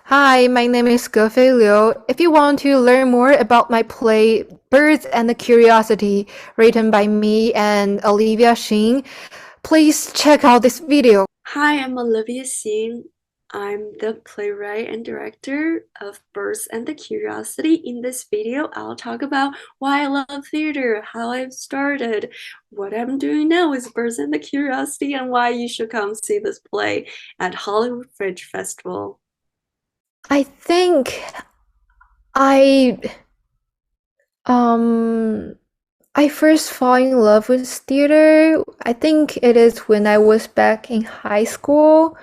Hi, my name is Gefei Liu. If you want to learn more about my play Birds and the Curiosity, written by me and Olivia Xing, please check out this video. Hi, I'm Olivia Xing. I'm the playwright and director of Birds and the Curiosity. In this video, I'll talk about why I love theater, how I've started, what I'm doing now with Birds and the Curiosity, and why you should come see this play at Hollywood Fringe Festival. I think I um I first fall in love with theater. I think it is when I was back in high school.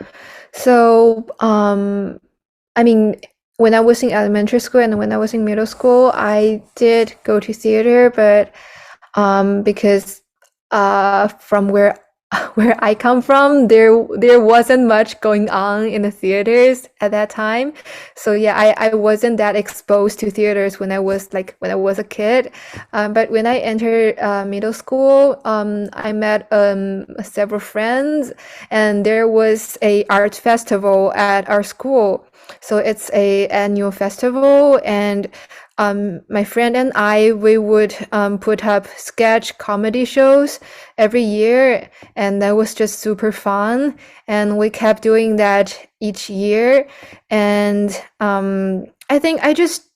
So, I mean, when I was in elementary school and when I was in middle school, I did go to theater, but because from where where I come from, there wasn't much going on in the theaters at that time. So yeah, I wasn't that exposed to theaters when I was a kid. But when I entered middle school, I met several friends, and there was a art festival at our school. So it's a annual festival, and my friend and we would put up sketch comedy shows every year, and that was just super fun. And we kept doing that each year. And I think I just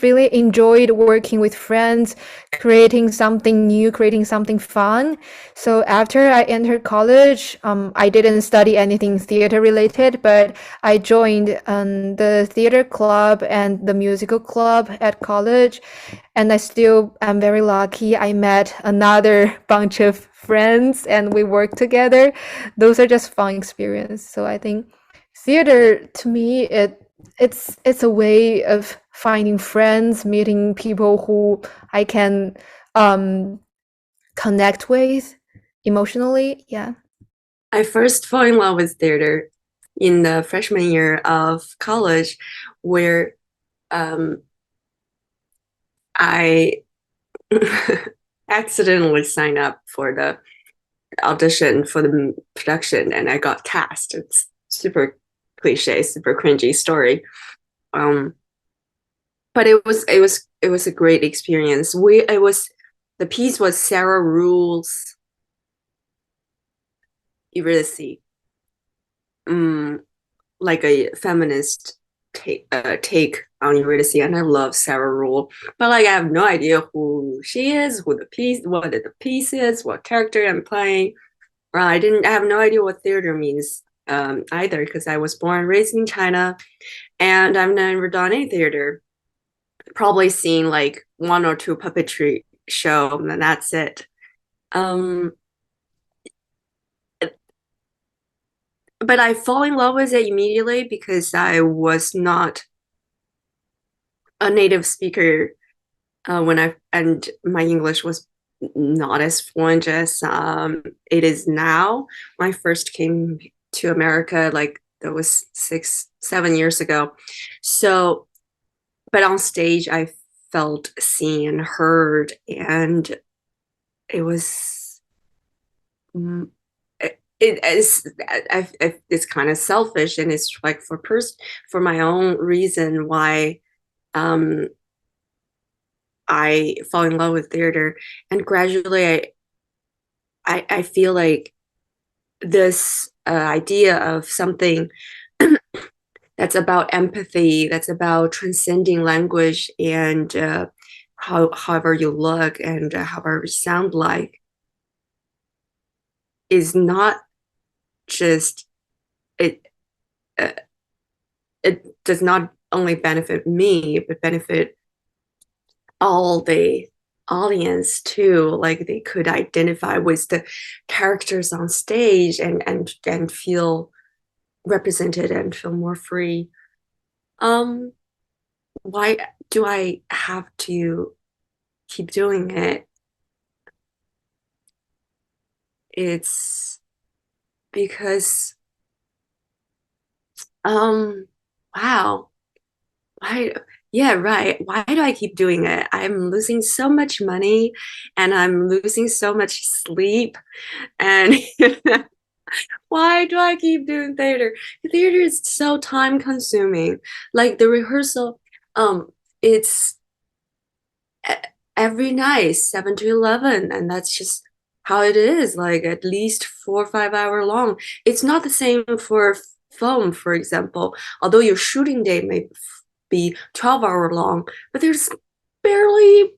really enjoyed working with friends, creating something new, creating something fun. So after I entered college, I didn't study anything theater related, but I joined the theater club and the musical club at college, and I still am very lucky. I met another bunch of friends and we worked together. Those are just fun experience. So I think theater to me it's a way of finding friends, meeting people who I can um connect with emotionally. Yeah. I first fell in love with theater in the freshman year of college, where um, I accidentally signed up for the audition for the production and I got cast. It's super cliche, super cringy story. Um, but it was a great experience. The piece was Sarah Rule's Eurydice, um, like a feminist take on Eurydice, and I love Sarah Rule, but like I have no idea who she is, what the piece is, what character I'm playing. I have no idea what theater means either because I was born and raised in China and I've never done any theater. Probably seen like one or two puppetry show and that's it. Um, but I fall in love with it immediately because I was not a native speaker and my English was not as fluent as it is now. When I first came to America, like that was 6, 7 years ago. So, but on stage, I felt seen and heard, and it was. mm, it is it's kind of selfish and it's like for my own reason why um I fall in love with theater, and gradually I feel like this idea of something that's about empathy, that's about transcending language and however you look and however you sound like is not just it. Uh, it does not only benefit me, but benefit all the audience too. Like they could identify with the characters on stage and feel represented and feel more free. um why do I have to keep doing it? It's because um wow, why, yeah, right, why do I keep doing it? I'm losing so much money and I'm losing so much sleep and Why do I keep doing theater? Theater is so time consuming. Like the rehearsal, it's every night, 7 to 11, and that's just how it is, like at least 4 or 5 hour long. It's not the same for film, for example, although your shooting day may be 12-hour long, but there's barely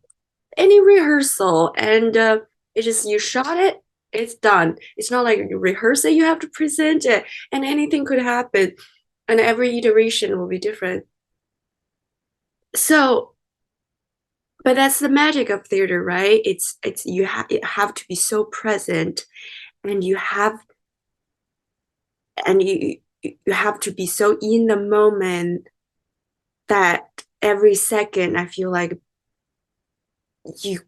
any rehearsal, and it just you shot it, it's done. It's not like you rehearse it, you have to present it, and anything could happen, and every iteration will be different. So, but that's the magic of theater, right? It's you have to be so present, and you have to be so in the moment that every second I feel like you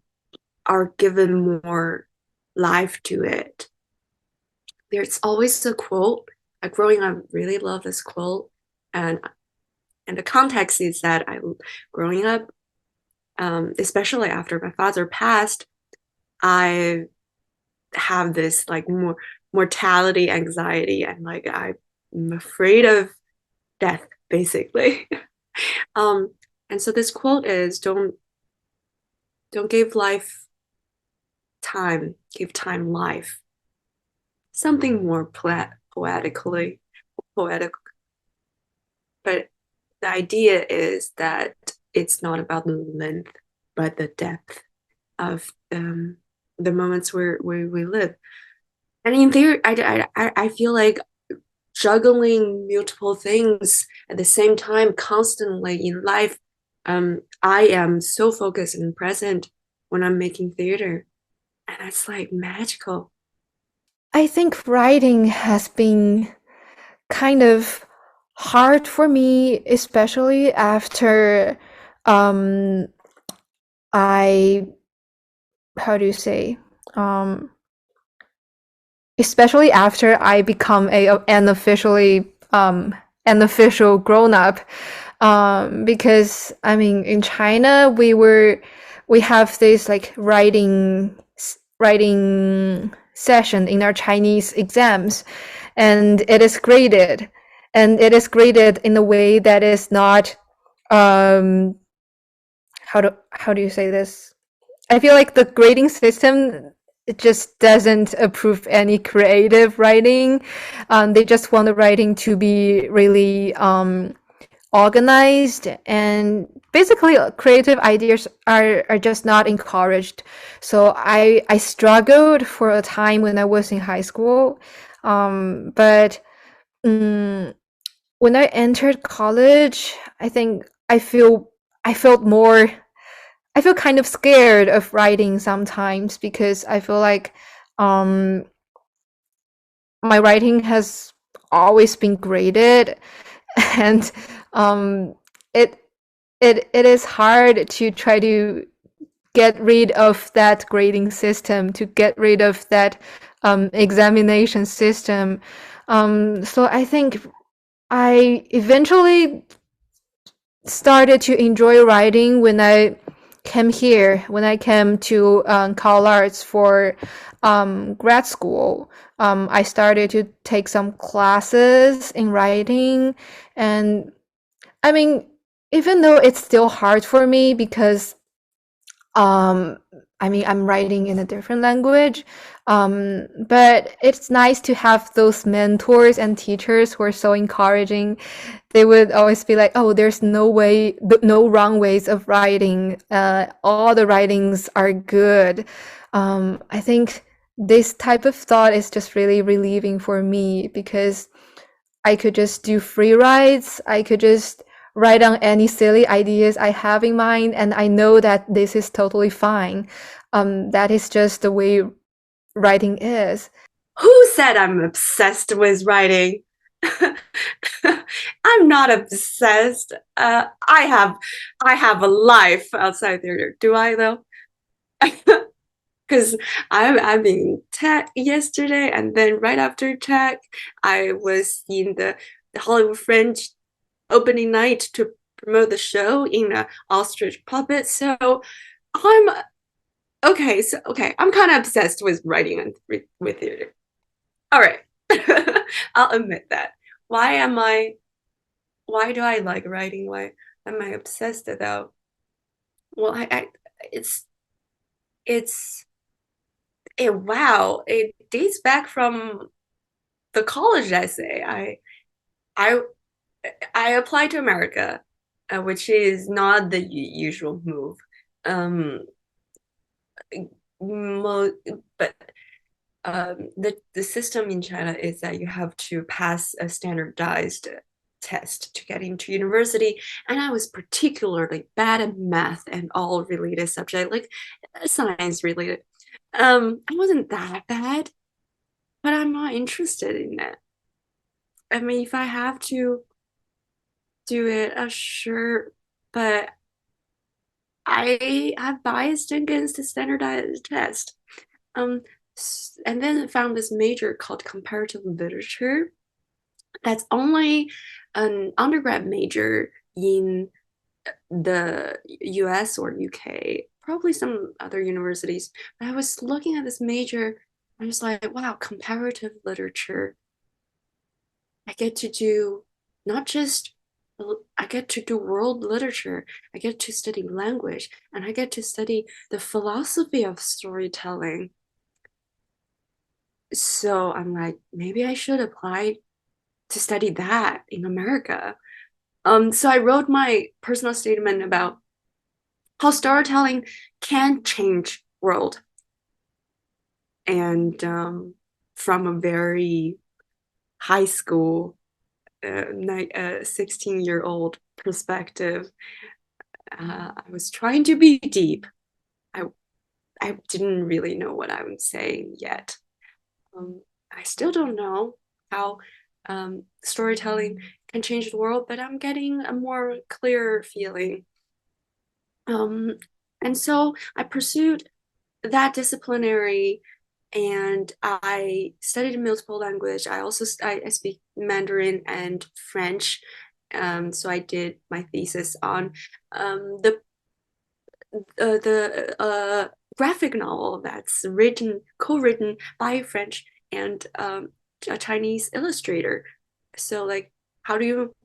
are given more life to it. There's always a quote. Growing up, really love this quote, and the context is that I, growing up, especially after my father passed, I have this like mortality anxiety, and like I'm afraid of death, basically. um, and so this quote is, don't give life time, give time life. Something more poetic, but the idea is that it's not about the length, but the depth of the moments where we live. And in theory, I feel like juggling multiple things at the same time constantly in life. I am so focused and present when I'm making theater, and it's like magical. I think writing has been kind of hard for me, especially after um I how do you say um especially after I become an official grown up. Because I mean, in China, we have this like writing session in our Chinese exams, and it is graded in a way that is not um how do you say this? I feel like the grading system, it just doesn't approve any creative writing. They just want the writing to be really organized, and basically creative ideas are just not encouraged. So I struggled for a time when I was in high school, but um, when I entered college, I think I felt more I feel kind of scared of writing sometimes, because I feel like um, my writing has always been graded, and um, it it is hard to try to get rid of that grading system, to get rid of that examination system. So I think I eventually started to enjoy writing when I came here, when I came to Cal Arts for grad school. I started to take some classes in writing, and I mean, even though it's still hard for me because um, I mean, I'm writing in a different language, but it's nice to have those mentors and teachers who are so encouraging. They would always be like, "Oh, there's no wrong ways of writing. All the writings are good." I think this type of thought is just really relieving for me, because I could just do free writes. I could just write down any silly ideas I have in mind, and I know that this is totally fine. That is just the way writing is. Who said I'm obsessed with writing? I'm not obsessed. I have a life outside theater. Do I though? Because I've been in tech yesterday, and then right after tech, I was in the Hollywood Fringe opening night to promote the show in a ostrich puppet. So I'm okay. So okay, I'm kind of obsessed with writing and with theater. All right. I'll admit that. Why am I, why do I like writing? Why am I obsessed about? Well, it's, it's, wow, it dates back from the college essay. I, I applied to America, which is not the usual move. Um, mo but the system in China is that you have to pass a standardized test to get into university, and I was particularly bad at math and all related subject, like science related. I wasn't that bad, but I'm not interested in it. I mean, if I have to do it, sure, but I have biased against the standardized test. Um, and then I found this major called comparative literature. That's only an undergrad major in the US or UK, probably some other universities. But I was looking at this major, I was like, wow, comparative literature. I get to do not just, I get to do world literature, I get to study language, and I get to study the philosophy of storytelling. So I'm like, maybe I should apply to study that in America. So I wrote my personal statement about how storytelling can change world, and from a very high school 16-year-old perspective, I was trying to be deep. I I didn't really know what I was saying yet. I still don't know how storytelling can change the world, but I'm getting a more clear feeling. Um, and so I pursued that disciplinary, and I studied multiple language. I speak Mandarin and French. So I did my thesis on the graphic novel that's co-written by a French and a Chinese illustrator. So like, how do you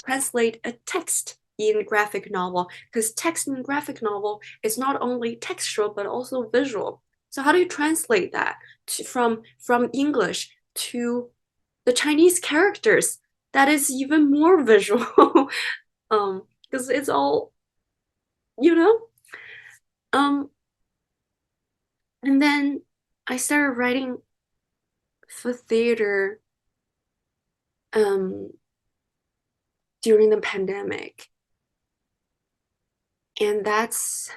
translate a text in graphic novel? Because text in graphic novel is not only textual but also visual. So how do you translate that from English to the Chinese characters? That is even more visual. Because it's all, you know. Um, and then I started writing for theater um during the pandemic, and that's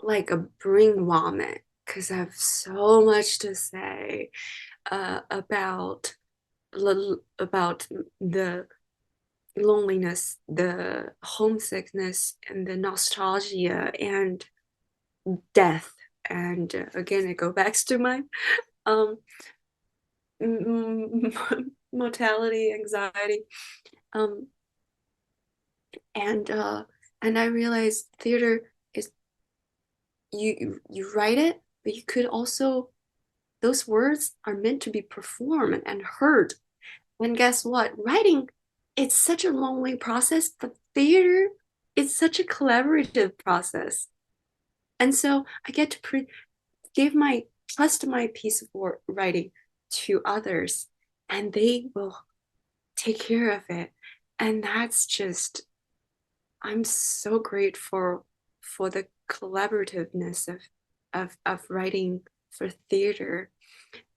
like a brain vomit because I have so much to say about about the loneliness, the homesickness, and the nostalgia and death. And again, it goes back to my um, mortality, anxiety, um, and I realized theater is, you write it, but you could also, those words are meant to be performed and heard. And guess what? Writing, it's such a lonely process, but theater, it's such a collaborative process. And so I get to give my trust my piece of work writing to others, and they will take care of it. And that's just, I'm so grateful for the collaborativeness of writing for theater.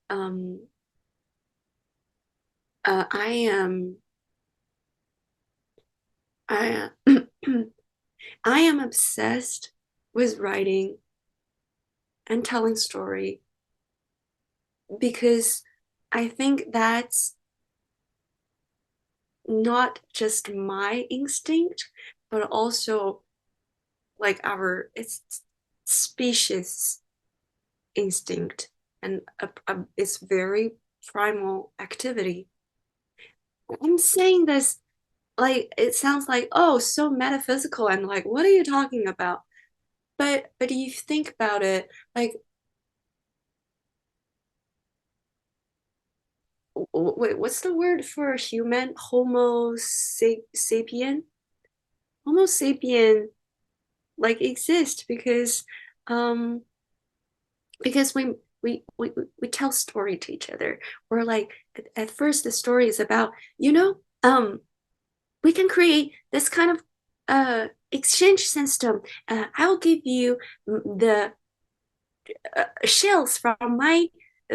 Um, I am I I am obsessed with writing and telling story because I think that's not just my instinct, but also like our, it's species instinct, and it's very primal activity. I'm saying this like it sounds like, oh, so metaphysical, and like, what are you talking about? But you think about it, like wait, what's the word for human? Sapien? Homo sapien like exist um because we tell story to each other. We're like at first the story is about, we can create this kind of exchange system. I'll give you the shells from my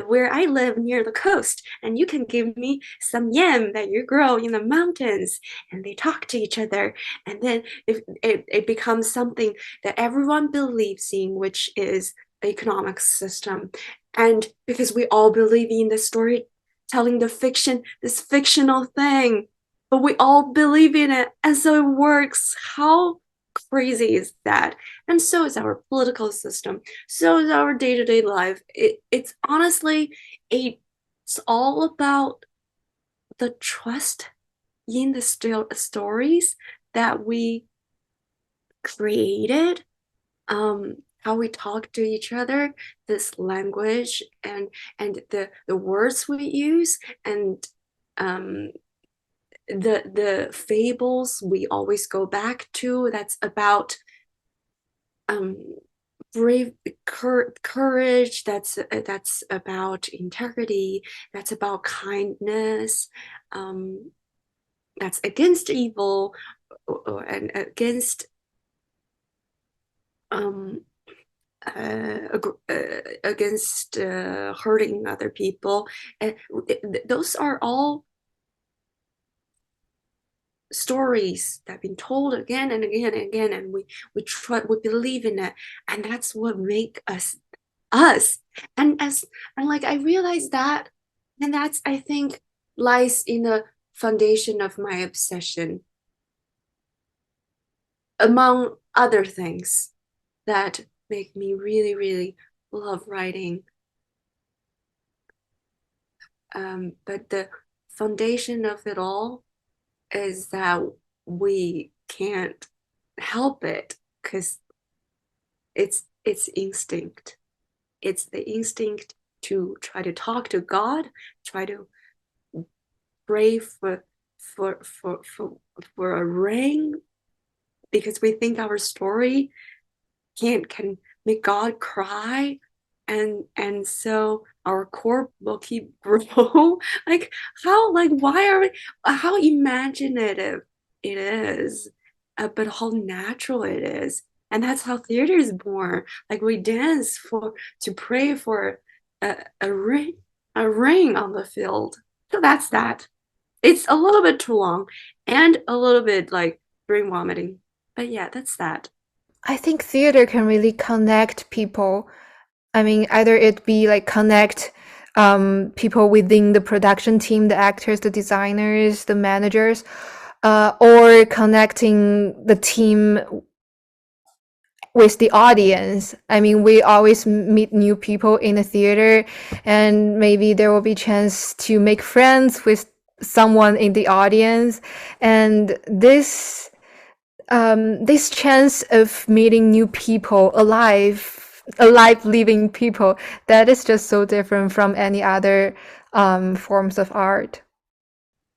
where I live near the coast, and you can give me some yam that you grow in the mountains. And they talk to each other, and then it becomes something that everyone believes in, which is the economic system. And because we all believe in the story telling the fiction, this fictional thing, but we all believe in it, and so it works. How crazy is that? And so is our political system, so is our day-to-day life. It's honestly it's all about the trust in the stories that we created, how we talk to each other, this language, and the words we use, and um the fables we always go back to, that's about um brave courage, that's about integrity, that's about kindness, um that's against evil, and against um against hurting other people. And those are all stories that have been told again and again and again, and we believe in it, and that's what make us us. And like I realized that, and that's, I think, lies in the foundation of my obsession, among other things that make me really, really love writing. But the foundation of it all is that we can't help it, because it's instinct. It's the instinct to try to talk to God, try to pray for for for for a rain, because we think our story can make God cry, and so our core will keep grow. Like how, why are we, how imaginative it is, but how natural it is. And that's how theater is born. Like we dance for to pray for a ring, a ring on the field. So that's that. It's a little bit too long and a little bit like brain vomiting, but yeah, that's that. I think theater can really connect people. I mean, either it be like connect people within the production team, the actors, the designers, the managers, or connecting the team with the audience. I mean, we always meet new people in the theater, and maybe there will be chance to make friends with someone in the audience. And this chance of meeting new people, alive living people, that is just so different from any other forms of art.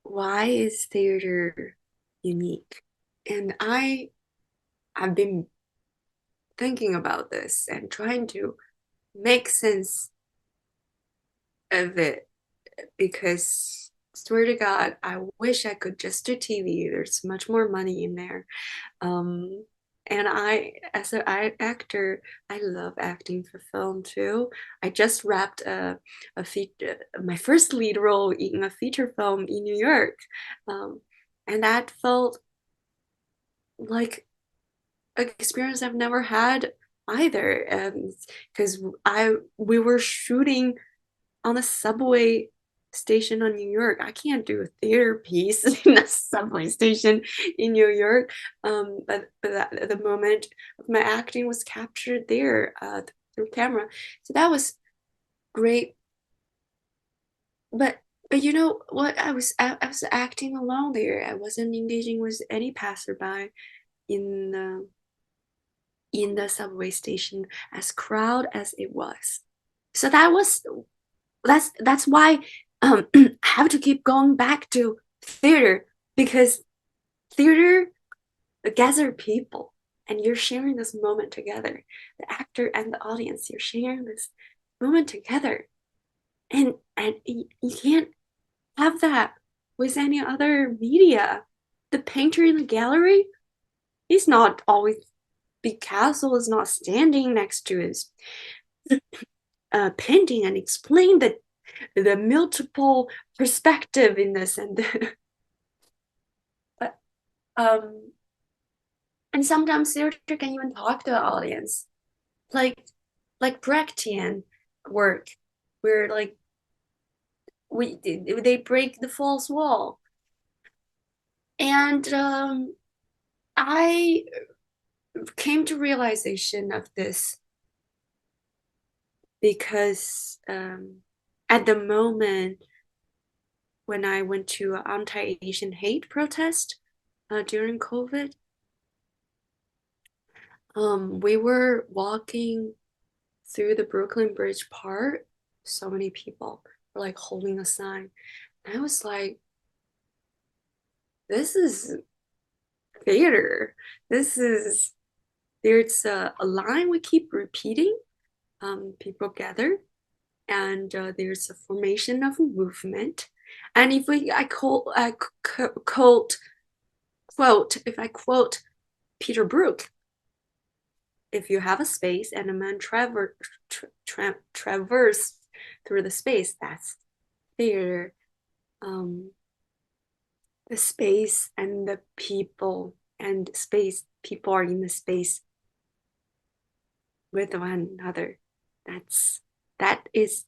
Why is theater unique? And I've been thinking about this and trying to make sense of it, because swear to God, I wish I could just do TV. There's much more money in there. Um, and as an actor, I love acting for film too. I just wrapped my first lead role in a feature film in New York, and that felt like an experience I've never had either. Because we were shooting on a subway station in New York. I can't do a theater piece in a subway station in New York. But the moment of my acting was captured there, through camera. So that was great. But you know what? I was acting alone there. I wasn't engaging with any passerby in the subway station, as crowded as it was. So that's why I have to keep going back to theater because theater gather people and you're sharing this moment together. The actor and the audience, you're sharing this moment together. And you can't have that with any other media. The painter in the gallery, he's not always Picasso is not standing next to his painting and explain the multiple perspective in this and the, um and sometimes theater can even talk to the audience like Brechtian work where like they break the false wall and I came to realization of this because at the moment when I went to an anti-Asian hate protest during COVID, we were walking through the Brooklyn Bridge Park. So many people were like holding a sign. And I was like, this is theater. There's a line we keep repeating. People gather, and there's a formation of a movement. And if I quote Peter Brook, if you have a space and a man traverse through the space, that's theater. Um, the space and the people and space, people are in the space with one another. That is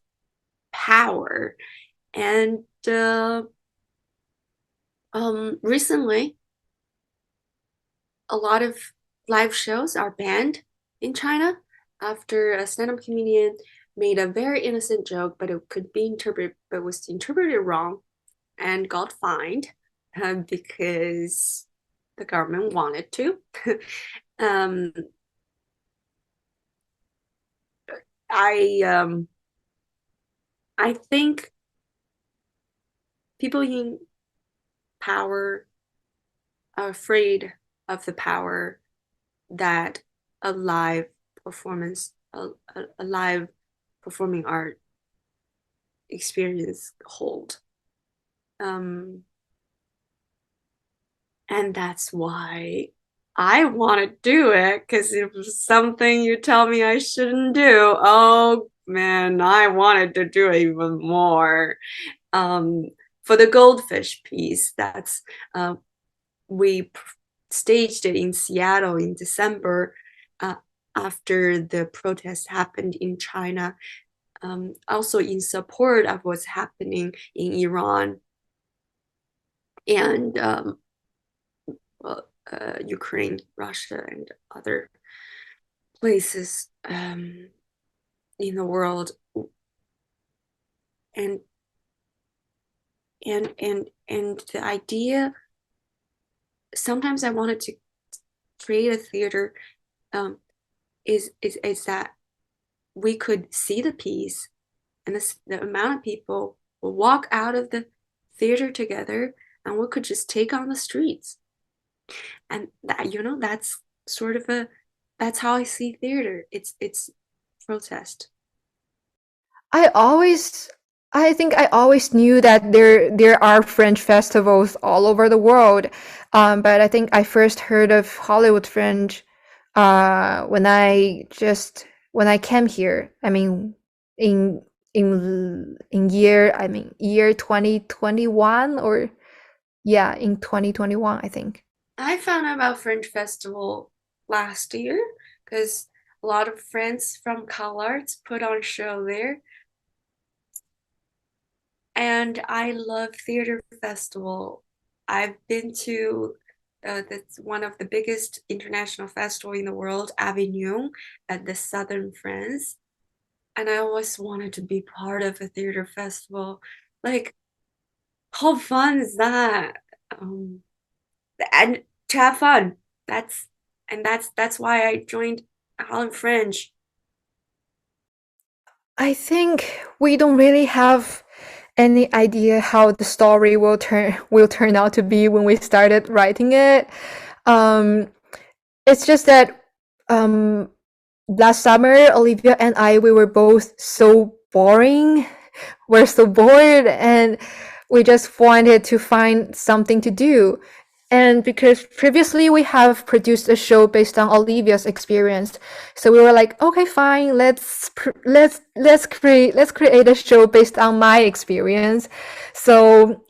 power. And recently, a lot of live shows are banned in China after a stand-up comedian made a very innocent joke, but it could be interpreted, but was interpreted wrong and got fined because the government wanted to. um, I I think people in power are afraid of the power that a live performance, a live performing art experience hold. Um, and that's why I want to do it because if it's something you tell me I shouldn't do, oh man, I wanted to do it even more. For the goldfish piece, that's we staged it in Seattle in December after the protest happened in China, also in support of what's happening in Iran and well, Ukraine, Russia, and other places in the world. And the idea, sometimes I wanted to create a theater is that we could see the piece and the amount of people will walk out of the theater together and we could just take on the streets. And that, that's sort of that's how I see theater. It's protest. I think I always knew that there are Fringe festivals all over the world, but I think I first heard of Hollywood Fringe when when I came here. I mean, in year 2021 or yeah, in 2021, I think. I found out about Fringe Festival last year because a lot of friends from CalArts put on a show there. And I love theater festival. I've been to that's one of the biggest international festival in the world, Avignon, at the southern France. And I always wanted to be part of a theater festival. Like, how fun is that? Um, and to have fun. That's why I joined Holland Fringe. I think we don't really have any idea how the story will turn out to be when we started writing it. Um, it's just that um, last summer, Olivia and I, we were both so boring. We're so bored, and we just wanted to find something to do. And because previously we have produced a show based on Olivia's experience, so we were like, okay, fine, let's create a show based on my experience. So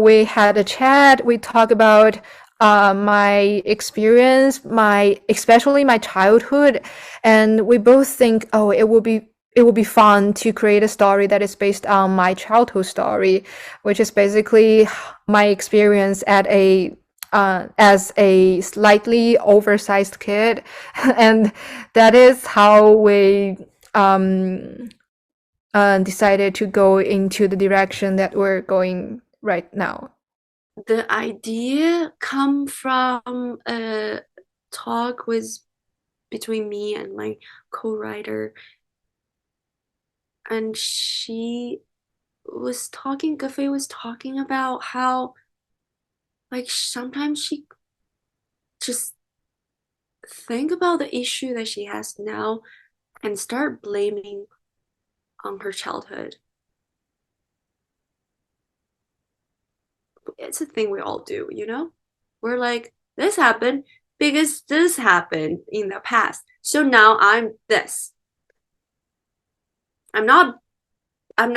we had a chat. We talked about my experience, my especially my childhood, and we both think, oh, it will be fun to create a story that is based on my childhood story, which is basically my experience as a slightly oversized kid, and that is how we decided to go into the direction that we're going right now. The idea come from a talk with between me and my co-writer, and Gefei was talking about how like sometimes she just think about the issue that she has now and start blaming on her childhood. It's a thing we all do, you know? We're like, this happened because this happened in the past. So now I'm this. I'm not I'm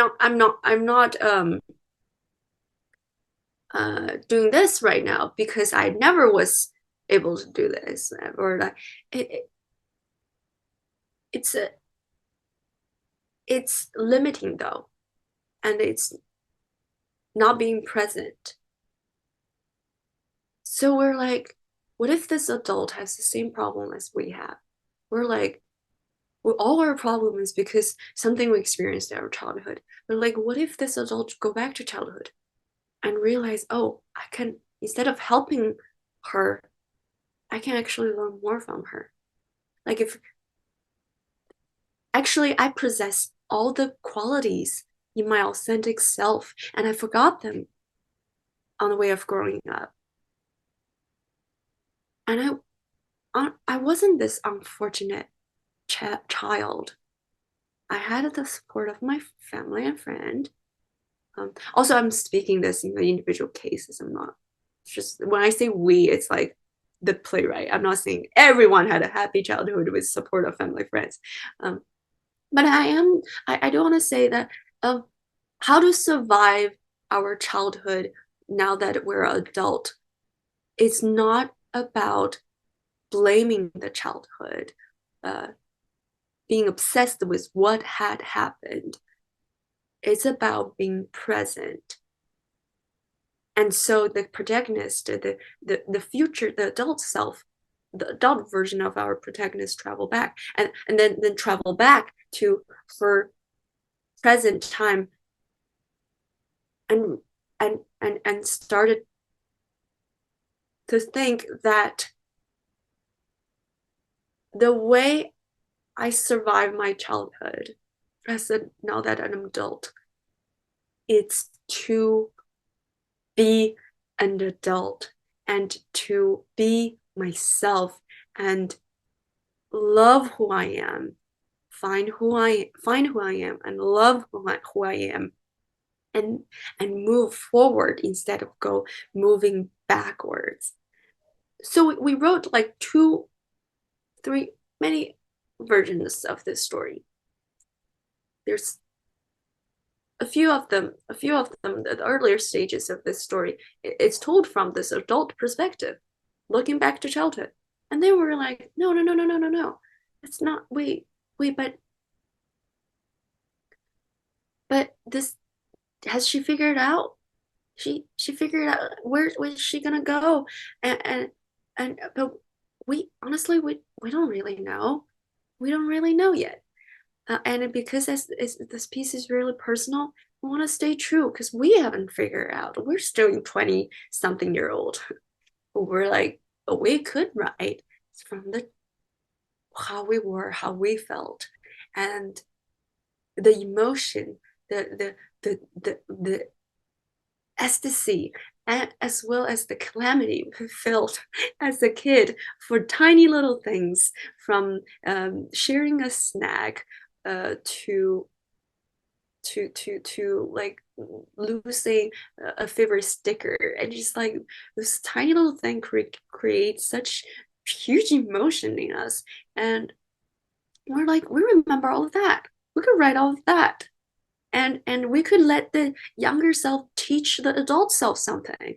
not doing this right now because I never was able to do this, or like it it's a it's limiting though, and it's not being present. So we're like, what if this adult has the same problem as we have? We're like, well, all our problem is because something we experienced in our childhood. But like, what if this adult go back to childhood and realize, oh, I can, instead of helping her, I can actually learn more from her. Like if actually I possess all the qualities in my authentic self and I forgot them on the way of growing up. And I wasn't this unfortunate child. I had the support of my family and friend. Also, I'm speaking this in the individual cases. I'm not just when I say we, it's like the playwright. I'm not saying everyone had a happy childhood with support of family friends. Um, but I do want to say that how to survive our childhood now that we're adult. It's not about blaming the childhood, uh, being obsessed with what had happened. It's about being present. And so the protagonist, the future, the adult self, the adult version of our protagonist travel back and then travel back to her present time and and started to think that the way I survived my childhood, as now that I'm an adult, it's to be an adult and to be myself and love who I am, find who I am and love who I am and move forward instead of moving backwards. So we wrote like two, three, many versions of this story. There's the earlier stages of this story, it's told from this adult perspective, looking back to childhood. And they were like, no, no, no, no, no, no, no. It's not, wait, but this, has she figured out? She figured out where's she gonna go? But we honestly we don't really know. We don't really know yet. And because this piece is really personal, we want to stay true because we haven't figured out. We're still 20 something year old. We're like, but we could write from the how we were, how we felt, and the emotion, the ecstasy and as well as the calamity we felt as a kid for tiny little things, from sharing a snack to like losing a favorite sticker, and just like this tiny little thing creates such huge emotion in us, and we're like, we remember all of that, we could write all of that, and we could let the younger self teach the adult self something.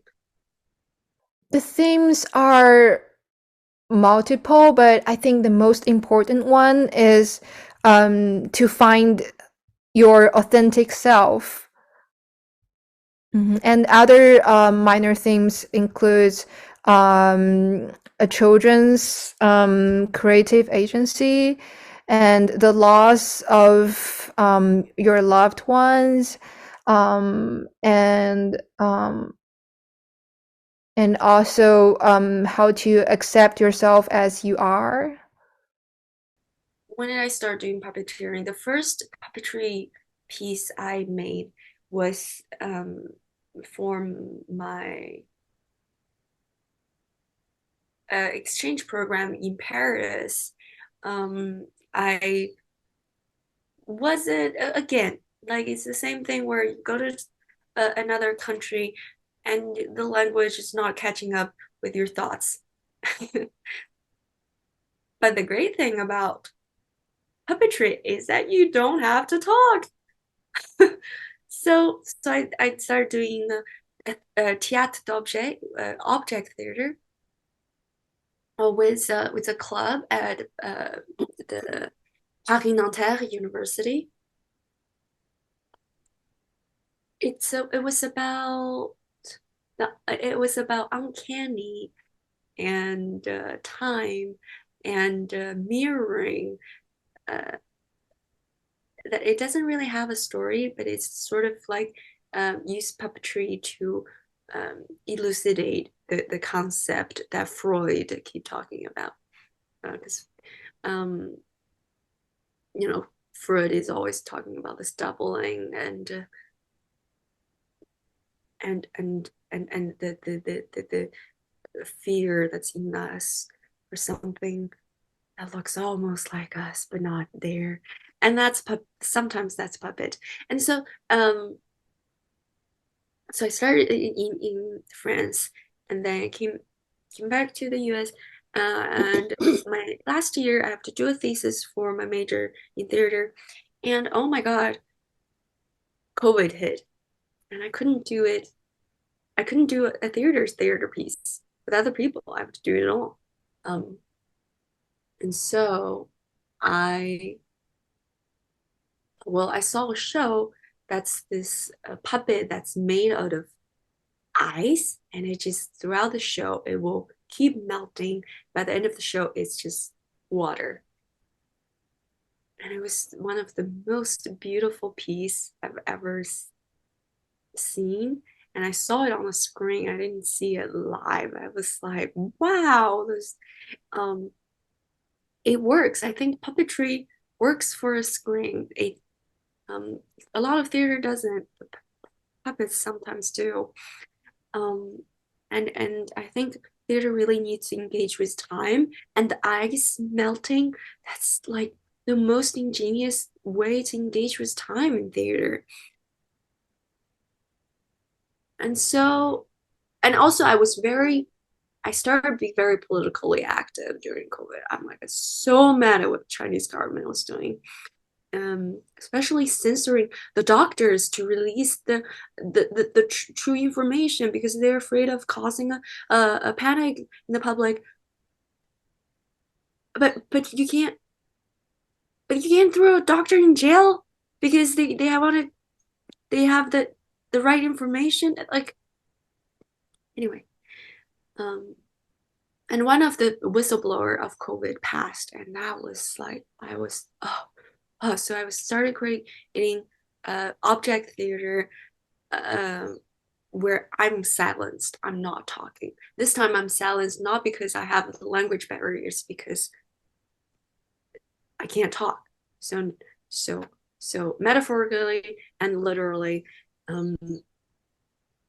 The themes are multiple, but I think the most important one is to find your authentic self. And other minor themes includes a children's creative agency and the loss of your loved ones, and also how to accept yourself as you are. When did I start doing puppeteering? The first puppetry piece I made was for my exchange program in Paris. I wasn't, again, like it's the same thing where you go to another country and the language is not catching up with your thoughts. But the great thing about puppetry is that you don't have to talk. I started doing théâtre d'objet, object theater, with a club at the Paris Nanterre University. It was about uncanny and time and mirroring. Uh, that it doesn't really have a story, but it's sort of like use puppetry to elucidate the concept that Freud keep talking about. Because you know, Freud is always talking about this doubling and the fear that's in us for something that looks almost like us but not there, and sometimes that's puppet. And so I started in France, and then I came back to the US. And my last year, I have to do a thesis for my major in theater, and oh my God, COVID hit, and I couldn't do it. I couldn't do a theater piece with other people. I have to do it all. Um, and so I I saw a show that's this puppet that's made out of ice, and it just throughout the show it will keep melting. By the end of the show, it's just water, and it was one of the most beautiful piece I've ever seen. And I saw it on the screen. I didn't see it live. I was like, wow, this um it works. I think puppetry works for a screen. Um a lot of theater doesn't, but puppets sometimes do. Um, and I think theater really needs to engage with time, and the ice melting, that's like the most ingenious way to engage with time in theater. And so, and also I started being very politically active during COVID. I'm like so mad at what the Chinese government was doing. Especially censoring the doctors to release the true information because they're afraid of causing a panic in the public. But you can't throw a doctor in jail because they have the right information. Like, anyway, um, and one of the whistleblower of COVID passed, and that was like I was so I was started creating object theater, uh, where I'm silenced. I'm not talking. This time I'm silenced not because I have the language barriers, because I can't talk. So so So metaphorically and literally. Um,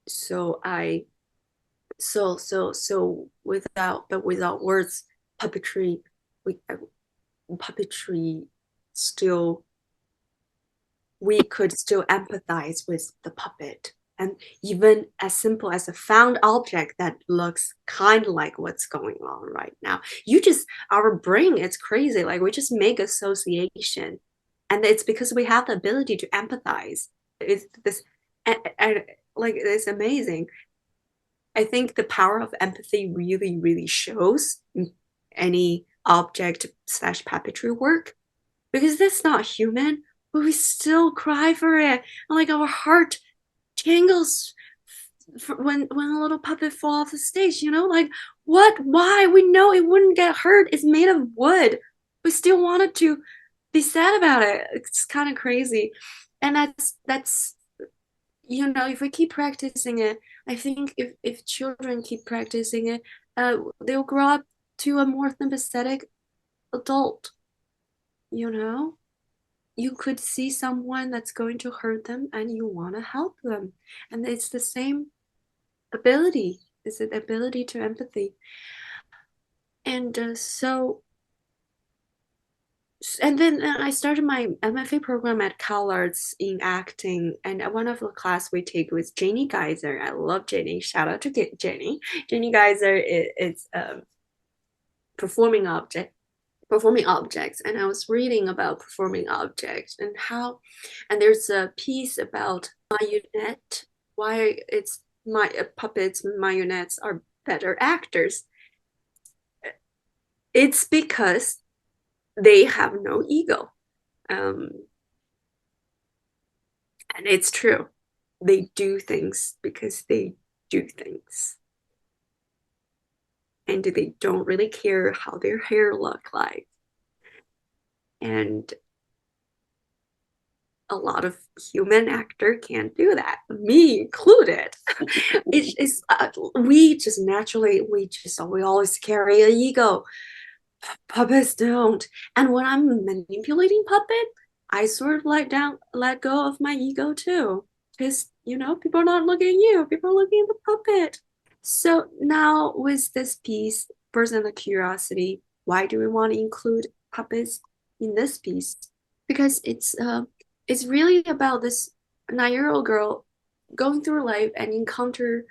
so I so without words, puppetry we puppetry still we could still empathize with the puppet. And even as simple as a found object that looks kind of like what's going on right now, our brain, it's crazy. Like we just make association. And it's because we have the ability to empathize. It's this, and like it's amazing. I think the power of empathy really, really shows in any object slash puppetry work because that's not human, but we still cry for it. And like our heart jangles when a little puppet fall off the stage, like what? Why? We know it wouldn't get hurt. It's made of wood. We still wanted to be sad about it. It's kind of crazy. And that's if we keep practicing it, I think if children keep practicing it, they'll grow up to a more sympathetic adult, you know? You could see someone that's going to hurt them and you want to help them. And it's the same ability, it's an ability to empathy. And and then I started my MFA program at CalArts in acting. And one of the class we take was Jenny Geyser. I love Jenny. Shout out to Jenny. Jenny Geyser is performing object performing objects, and I was reading about performing objects and there's a piece about marionette, why it's my puppets marionettes are better actors. It's because they have no ego, um, and it's true. They do things because they do things, and they don't really care how their hair look like. And a lot of human actor can't do that, me included. It's we always carry an ego. Puppets don't. And when I'm manipulating puppet, I sort of let go of my ego too, because people are not looking at you, people are looking at the puppet. So now with this piece, Birds and the Curiosity, why do we want to include puppets in this piece? Because it's really about this 9-year-old girl going through life and encounter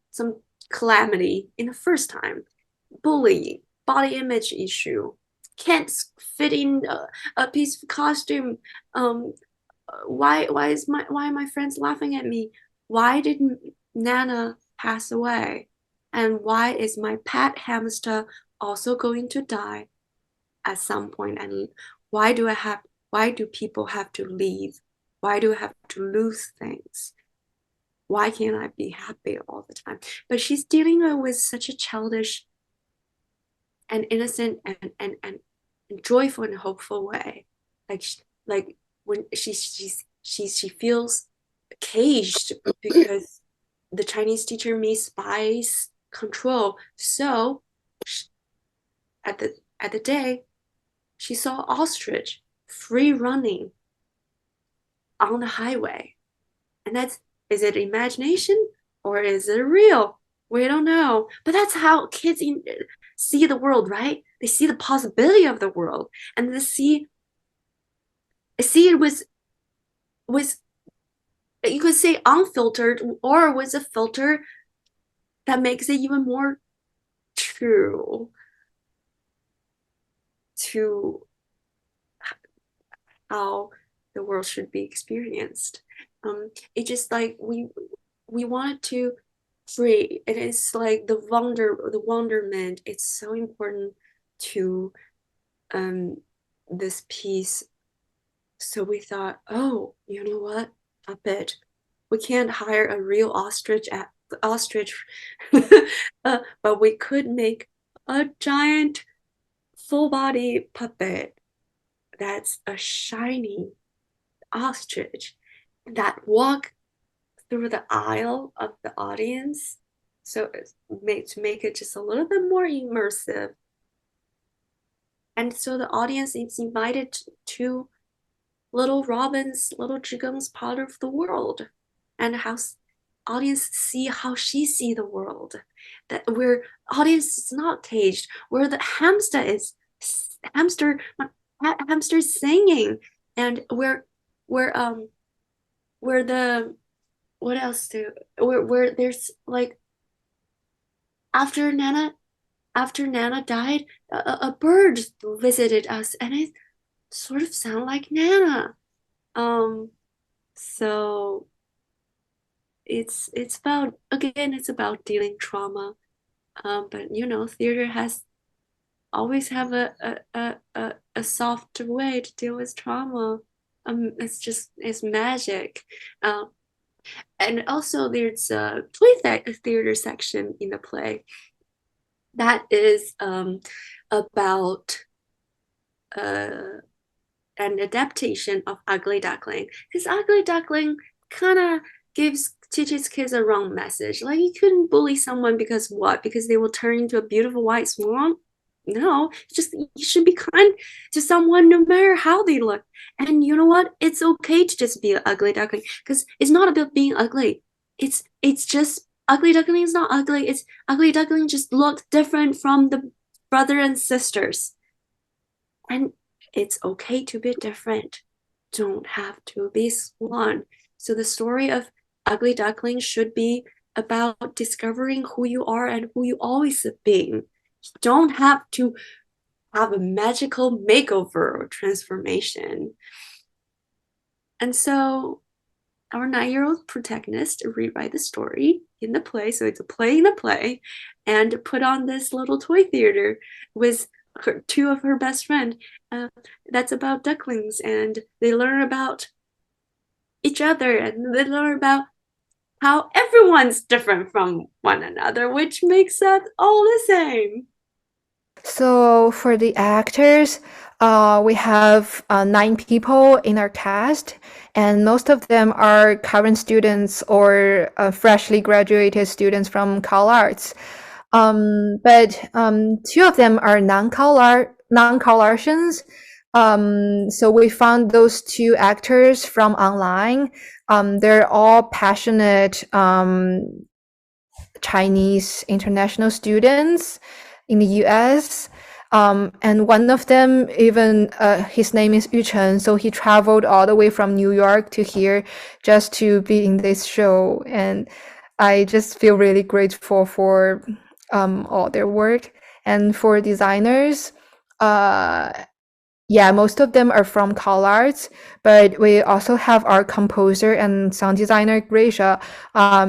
some calamity in the first time, bullying, body image issue, can't fit in a piece of costume. Why are my friends laughing at me? Why didn't Nana pass away? And why is my pet hamster also going to die at some point? And why do people have to leave? Why do I have to lose things? Why can't I be happy all the time? But she's dealing with such a childish and innocent and joyful and hopeful way. Like like when she feels caged because the Chinese teacher misbuys control. So at the day, she saw ostrich free running on the highway. And is it imagination or is it real? We don't know. But that's how kids see the world, right? They see the possibility of the world, and they see it with you could say unfiltered or with a filter that makes it even more true to how the world should be experienced. It just like we wanted to free. It is like the wonderment. It's so important to um this piece. So we thought, oh, you know what? Puppet. We can't hire a real ostrich, but we could make a giant full body puppet that's a shiny ostrich that walk through the aisle of the audience. So to make it just a little bit more immersive. And so the audience is invited to little Robin's, little Zhigeng's part of the world, and how audience see how she see the world. That where audience is not caged, where the hamster hamster singing, and where the what else do where there's like after Nana died, a bird visited us, and it sort of sounded like Nana. Um, so it's about again, it's about dealing trauma. But you know, theater has always have a soft way to deal with trauma. It's magic. Um, and also there's a theater section in the play that is about uh an adaptation of Ugly Duckling. Because Ugly Duckling kind of teaches kids a wrong message. Like you couldn't bully someone because what? Because they will turn into a beautiful white swan? No, just you should be kind to someone no matter how they look. And you know what? It's okay to just be an ugly duckling because it's not about being ugly. It's just ugly duckling is not ugly. It's ugly duckling just looks different from the brother and sisters. And it's okay to be different. Don't have to be one. So the story of Ugly Duckling should be about discovering who you are and who you always have been. You don't have to have a magical makeover or transformation. And so our 9-year-old protagonist rewrite the story in the play. So it's a play in a play, and put on this little toy theater with two of her best friend. That's about ducklings, and they learn about each other, and they learn about how everyone's different from one another, which makes us all the same. So for the actors, we have 9 people in our cast, and most of them are current students or freshly graduated students from Cal Arts. But 2 of them are non-Caucasians. So we found those 2 actors from online. They're all passionate Chinese international students in the US. And one of them even his name is Yu Chen, so he traveled all the way from New York to here just to be in this show. And I just feel really grateful for all their work. And for designers, uh, yeah, most of them are from CalArts, but we also have our composer and sound designer, Gracia.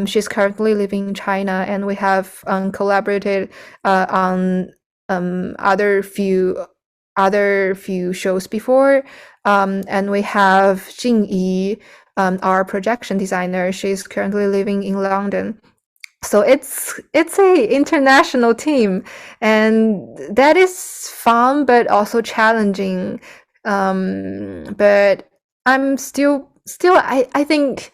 She's currently living in China, and we have collaborated on other few shows before. And we have Jingyi, our projection designer. She's currently living in London. So it's a international team, and that is fun but also challenging. But I'm still I think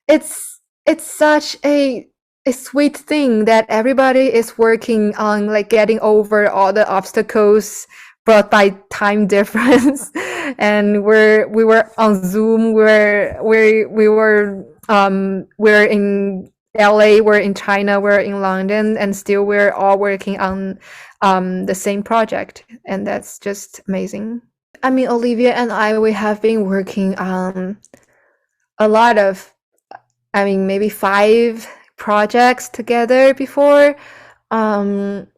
it's such a sweet thing that everybody is working on, like getting over all the obstacles brought by time difference. And we were on Zoom, we're in LA, we're in China, we're in London, and still we're all working on the same project, and that's just amazing. I mean, Olivia and I, we have been working on a lot of, I mean, maybe 5 projects together before. Um,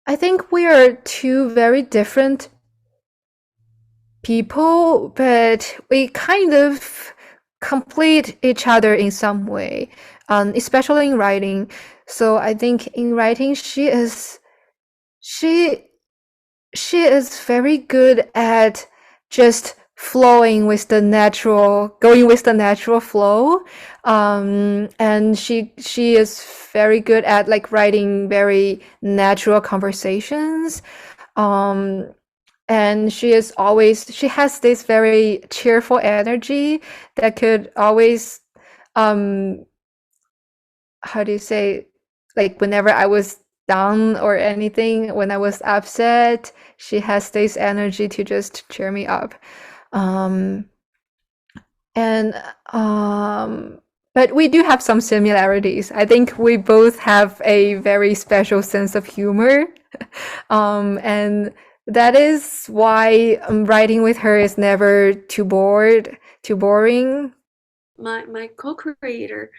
I think we are 2 very different people, but we kind of complete each other in some way, especially in writing. So I think in writing, she she is very good at just flowing with the natural, going with the natural flow. And she is very good at like writing very natural conversations. Um, and she has this very cheerful energy that could always, um how do you say, like whenever I was down or anything, when I was upset, she has this energy to just cheer me up. Um, and but we do have some similarities. I think we both have a very special sense of humor. And that is why writing with her is never too boring. My co-creator,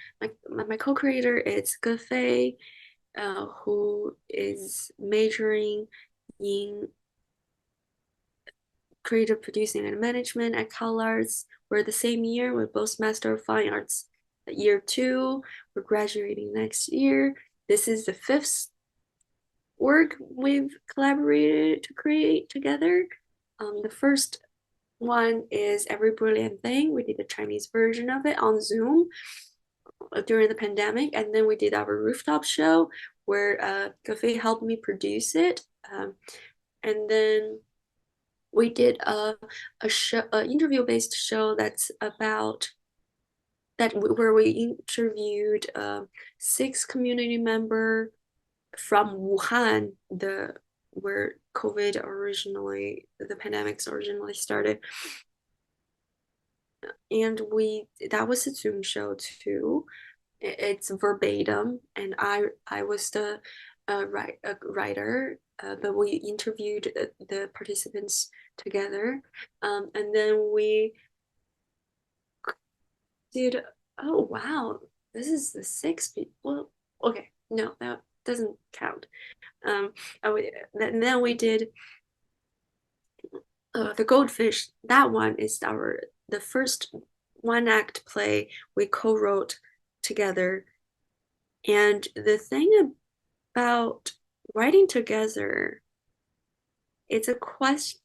my co-creator is Gefei, who is majoring in creative producing and management at CalArts. We're the same year. We're both Master of Fine Arts year 2. We're graduating next year. This is the 5th work we've collaborated to create together. The first one is Every Brilliant Thing. We did the Chinese version of it on Zoom during the pandemic, and then we did our rooftop show where Gefei helped me produce it. And then we did a show, an interview-based show that's about that where we interviewed 6 community member from Wuhan, the where COVID originally, the pandemics originally started. And that was a Zoom show too. It's verbatim, and I was the writer, but we interviewed the participants together, and then we did. Oh wow, this is the 6 people. Okay, no, that doesn't count. And then we did the Goldfish. That one is the first one act play we co-wrote together. And the thing about writing together, it's a question,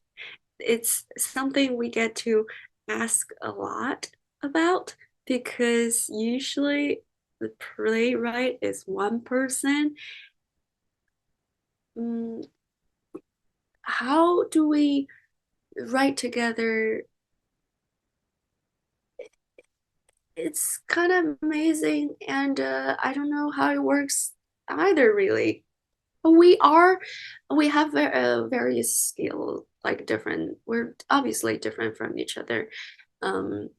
it's something we get to ask a lot about, because usually the playwright is one person. How do we write together? It's kind of amazing, and I don't know how it works either, really. But we have various skills, like different. We're obviously different from each other. Um,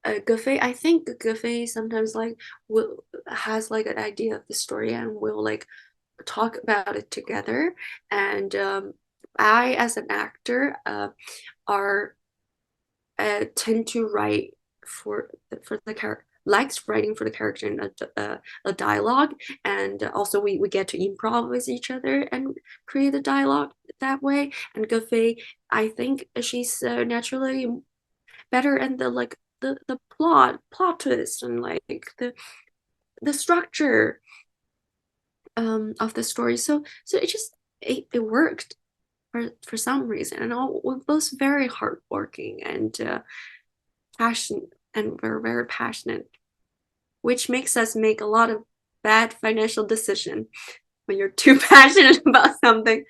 Gefei, I think Gefei sometimes like will has like an idea of the story, and we'll like talk about it together. And I, as an actor, are tend to write for the character, likes writing for the character in a dialogue, and also we get to improv with each other and create a dialogue that way. And Gefei, I think she's naturally better in the like the plot twist, and like the structure of the story. So it worked for some reason, and we're both very hardworking and passionate, and we're very passionate, which makes us make a lot of bad financial decisions when you're too passionate about something.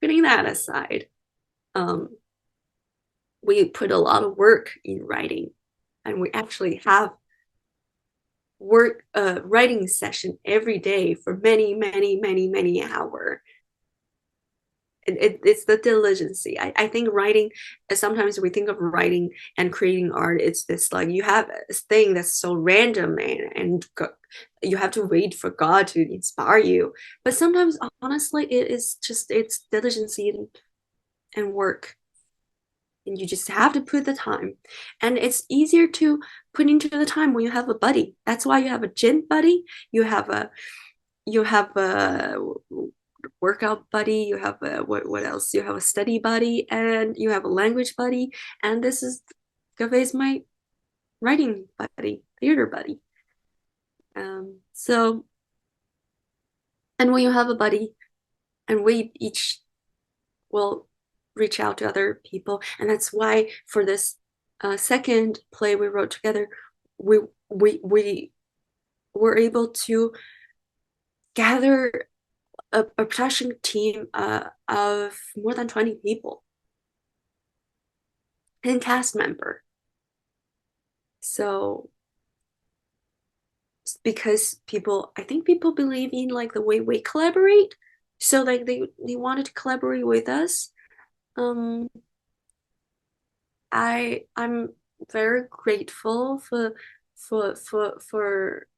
Putting that aside, um, we put a lot of work in writing, and we actually have writing session every day for many hours. It's the diligence. I think writing, sometimes we think of writing and creating art, it's this like you have a thing that's so random, and you have to wait for God to inspire you. But sometimes honestly it's diligence and work, and you just have to put the time. And it's easier to put into the time when you have a buddy. That's why you have a gym buddy, you have a workout buddy, you have a what else, you have a study buddy, and you have a language buddy. And this is Gefei's my writing buddy, theater buddy. So, and when you have a buddy, and we each will reach out to other people, and that's why for this second play we wrote together, we we were able to gather a production team of more than 20 people and cast member. So because I think people believe in like the way we collaborate, so like they wanted to collaborate with us. Um, I'm very grateful for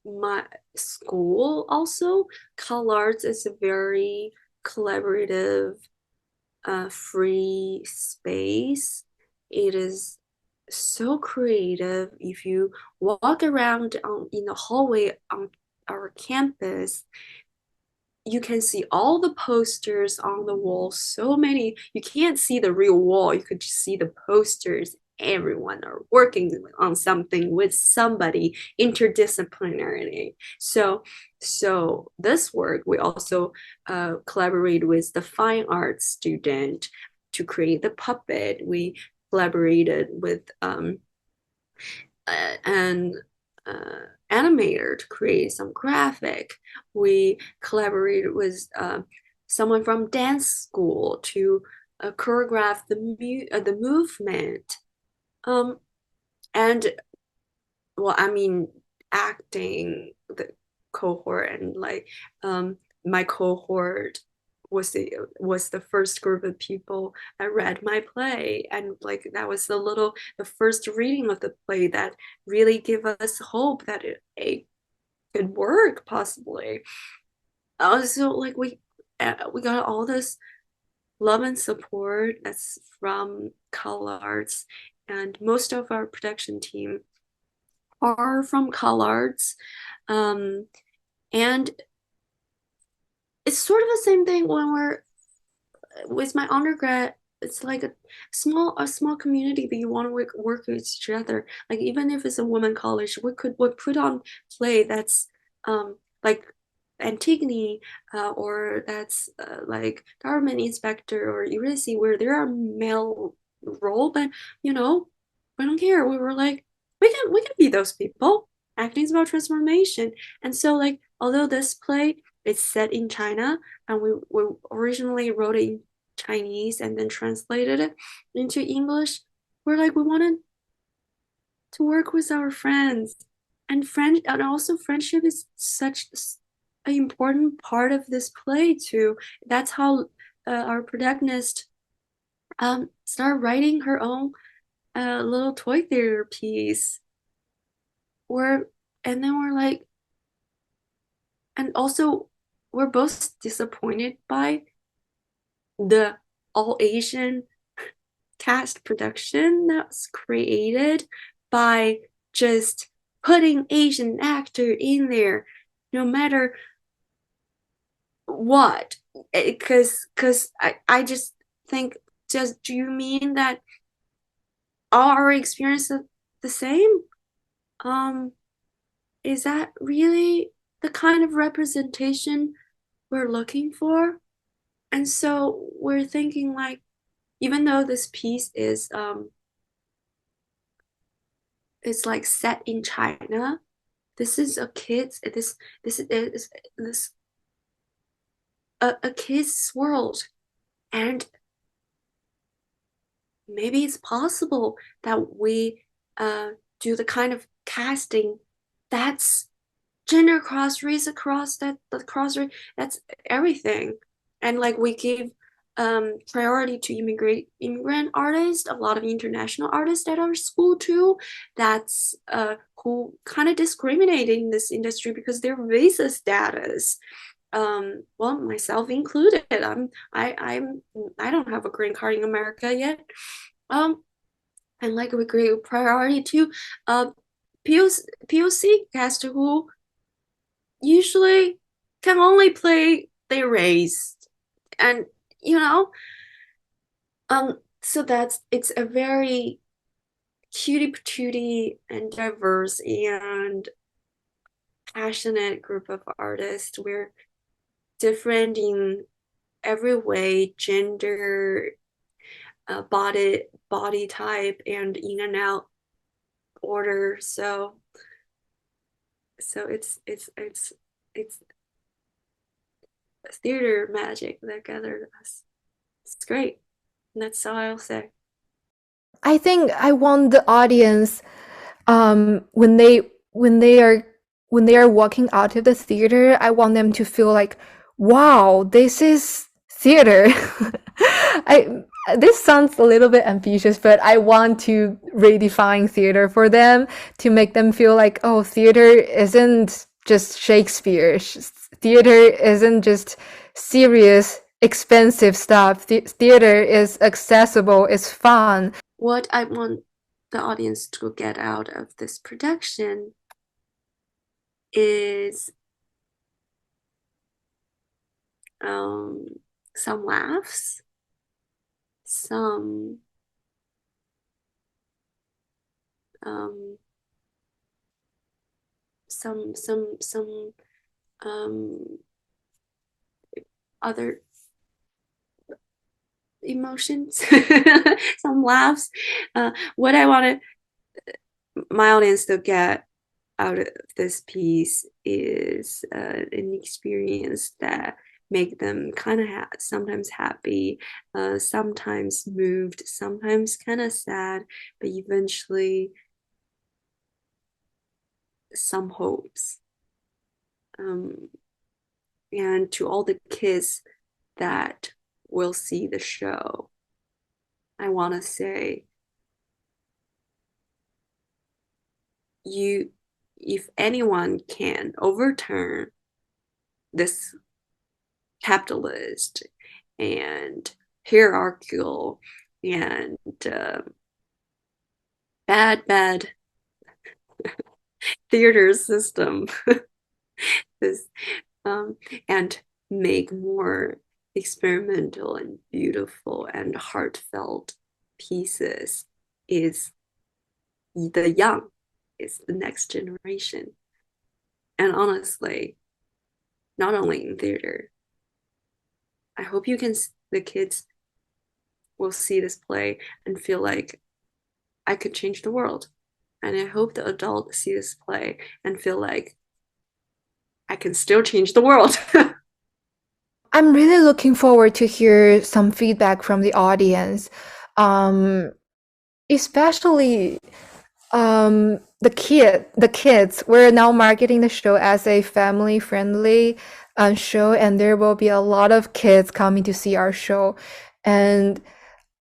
my school also. CalArts is a very collaborative, free space. It is so creative. If you walk around in the hallway on our campus, you can see all the posters on the wall. So many. You can't see the real wall. You could just see the posters. Everyone are working on something with somebody interdisciplinary. So this work, we also collaborate with the fine arts student to create the puppet. We collaborated with an animator to create some graphic. We collaborated with someone from dance school to choreograph the movement. And well, I mean, acting the cohort and like my cohort was the first group of people that read my play, and like that was the first reading of the play that really gave us hope that it could work possibly. Also, like we got all this love and support that's from CalArts, and most of our production team are from CalArts. And it's sort of the same thing when we're with my undergrad. It's like a small community, but you want to work with each other. Like even if it's a women college, we put on play that's like Antigone, or that's like government inspector or Eurydice, where there are male role, but you know, we don't care. We were like, we can be those people. Acting is about transformation. And so like although this play is set in China, and we originally wrote it in Chinese and then translated it into English, we're like we wanted to work with our friends, and also friendship is such an important part of this play too. That's how our protagonist started writing her own little toy theater piece. Where and then we're like, and also we're both disappointed by the all Asian cast production that's created by just putting Asian actor in there, no matter what. Because I just think, just do you mean that all our experience are the same? Is that really the kind of representation we're looking for? And so we're thinking like, even though this piece is it's like set in China, this is a kid's this is this a kid's world, and maybe it's possible that we do the kind of casting that's gender cross, race across, that the cross, that's everything. And like we give priority to immigrant artists, a lot of international artists at our school too, that's who kind of discriminate in this industry because their visa status. Well, myself included. I don't have a green card in America yet. And like we give priority to POC cast who usually can only play their race, and you know, so it's a very cutie patootie and diverse and passionate group of artists. We're different in every way, gender, body type, and in and out order. So it's theater magic that gathered us. It's great. And that's all I'll say. I think I want the audience, when they are walking out of the theater, I want them to feel like, wow, this is theater. I this sounds a little bit ambitious, but I want to redefine theater for them to make them feel like, oh, theater isn't just Shakespeare. Theater isn't just serious, expensive stuff. Theater is accessible, it's fun. What I want the audience to get out of this production is um, some laughs, some um, some um, other emotions, some laughs. What I want my audience to get out of this piece is an experience that make them kind of sometimes happy, sometimes moved, sometimes kind of sad, but eventually some hopes. Um, and to all the kids that will see the show, I want to say, you, if anyone can overturn this capitalist and hierarchical and bad theater system, this and make more experimental and beautiful and heartfelt pieces, is the young, is the next generation. And honestly, not only in theater, I hope you can, the kids will see this play and feel like I could change the world. And I hope the adults see this play and feel like I can still change the world. I'm really looking forward to hear some feedback from the audience, um, especially the kids. We're now marketing the show as a family friendly show, and there will be a lot of kids coming to see our show. And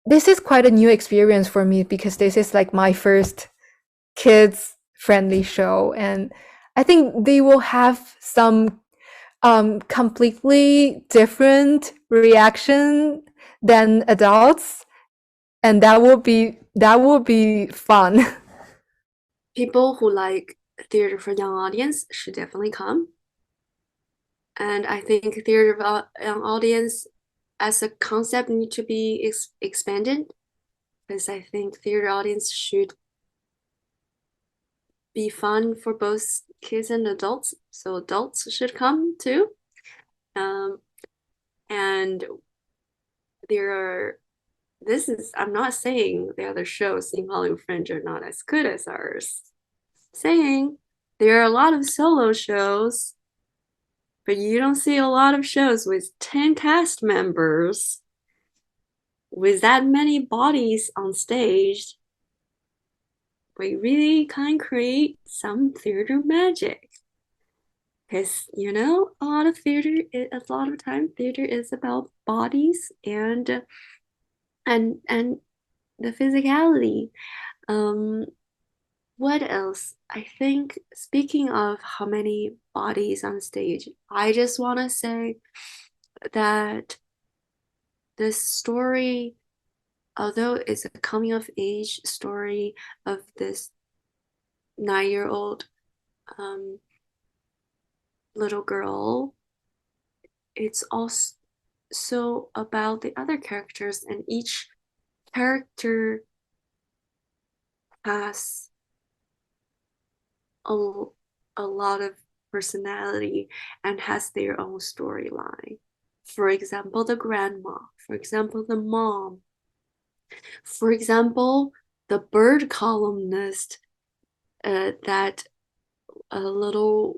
this is quite a new experience for me because this is like my first kids friendly show, and I think they will have some completely different reaction than adults, and that will be fun. People who like theater for young audience should definitely come. And I think theater for young audience as a concept need to be expanded, because I think theater audience should be fun for both kids and adults. So adults should come too. Um, and there are, this is, I'm not saying the other shows in Hollywood Fringe are not as good as ours. I'm saying there are a lot of solo shows, but you don't see a lot of shows with 10 cast members with that many bodies on stage. We really can create some theater magic. Because, you know, a lot of theater, a lot of time, theater is about bodies and the physicality. Um, what else? I think speaking of how many bodies on stage, I just want to say that this story, although it's a coming of age story of this 9-year-old little girl, it's also about the other characters, and each character has a, a lot of personality and has their own storyline. For example, the grandma, for example, the mom, for example, the bird columnist that a little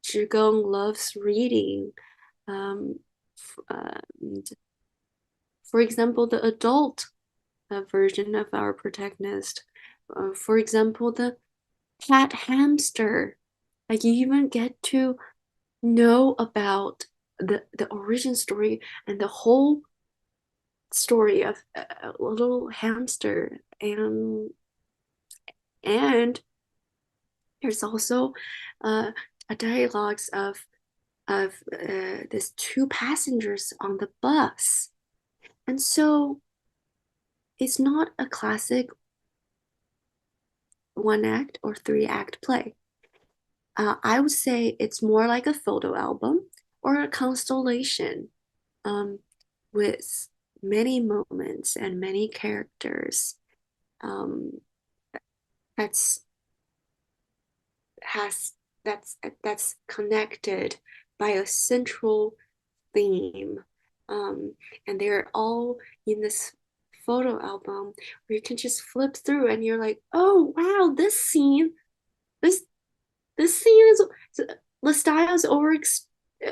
Zhigong loves reading. Um, uh, for example, the adult version of our protagonist. For example, the cat hamster. Like you even get to know about the origin story and the whole story of a little hamster, and there's also a dialogues of these two passengers on the bus. And so it's not a classic one act or three act play. I would say it's more like a photo album or a constellation, um, with many moments and many characters, um, that's has that's connected by a central theme. Um, and they're all in this photo album where you can just flip through and you're like, oh wow, this this scene is, the style is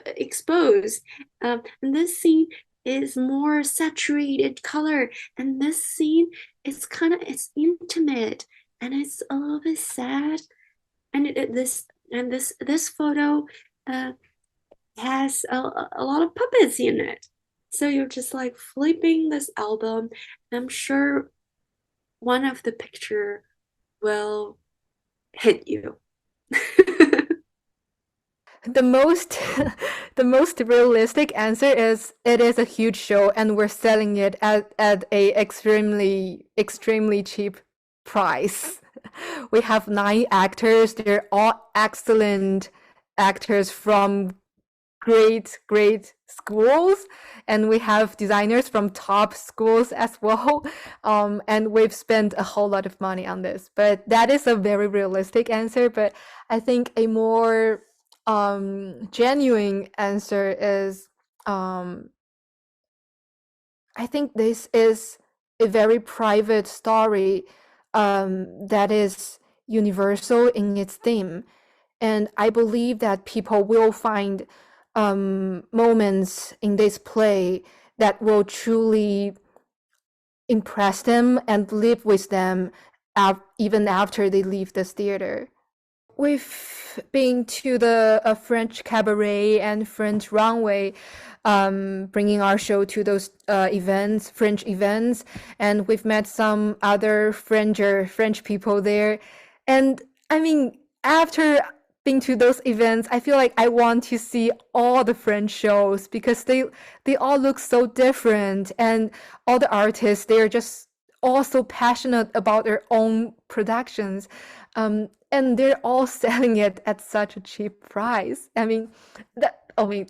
exposed, and this scene is more saturated color, and this scene is it's intimate and it's a little bit sad, and this photo uh, has a lot of puppets in it. So you're just like flipping this album, and I'm sure one of the picture will hit you. The most the most realistic answer is it is a huge show and we're selling it at a extremely cheap price. We have 9 actors. They're all excellent actors from great schools, and we have designers from top schools as well. And we've spent a whole lot of money on this, but that is a very realistic answer. But I think a more genuine answer is, I think this is a very private story that is universal in its theme. And I believe that people will find moments in this play that will truly impress them and live with them even after they leave this theater. We've been to the French cabaret and French runway, bringing our show to those events, French events, and we've met some other French people there. And I mean, after being to those events, I feel like I want to see all the French shows because they all look so different, and all the artists, they're just all so passionate about their own productions. And they're all selling it at such a cheap price. I mean, I mean,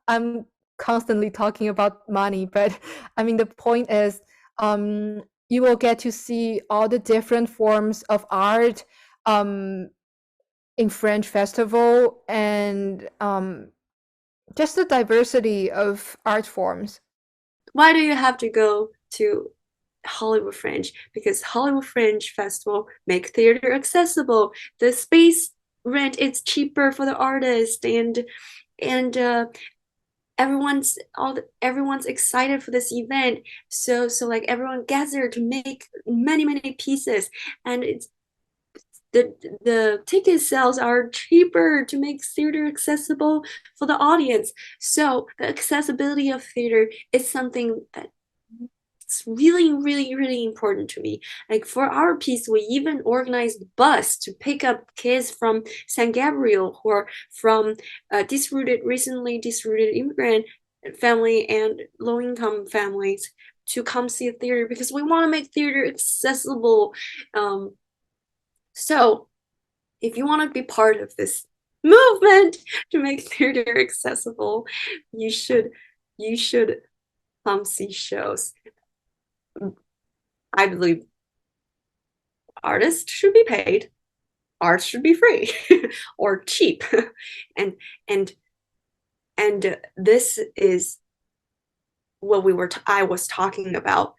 I'm constantly talking about money, but I mean the point is, you will get to see all the different forms of art um, in French festival, and just the diversity of art forms. Why do you have to go to Hollywood Fringe? Because Hollywood Fringe Festival make theater accessible. The space rent is cheaper for the artist, and everyone's excited for this event. So like everyone gathered to make many pieces, and it's the ticket sales are cheaper to make theater accessible for the audience. So the accessibility of theater is something that it's really important to me. Like for our piece, we even organized a bus to pick up kids from San Gabriel who are from recently disrooted immigrant family and low-income families to come see a theater because we want to make theater accessible. So if you want to be part of this movement to make theater accessible, you should you should come see shows. I believe artists should be paid, art should be free or cheap. and and and this is what I was talking about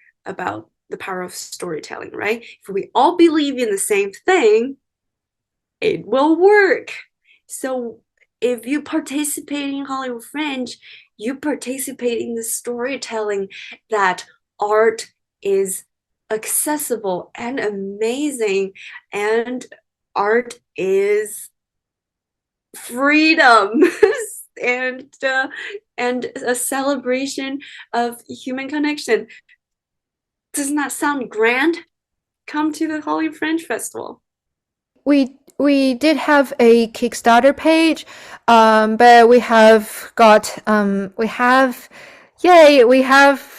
the power of storytelling, right? If we all believe in the same thing, it will work. So if you participate in Hollywood Fringe, you participate in the storytelling that art is accessible and amazing, and art is freedom. and a celebration of human connection. Doesn't that sound grand? Come to the Hollywood Fringe Festival. We did have a Kickstarter page, but we have, yay, we have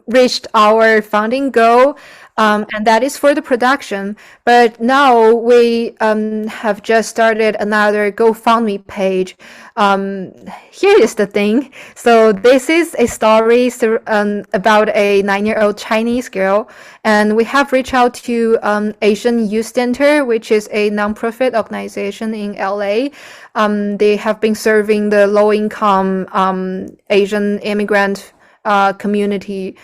reached our funding goal, and that is for the production. But now we have just started another GoFundMe page. Um, Here is the thing. So this is a story about a 9-year-old Chinese girl, and we have reached out to Asian Youth Center, which is a nonprofit organization in LA. They have been serving the low-income Asian immigrant community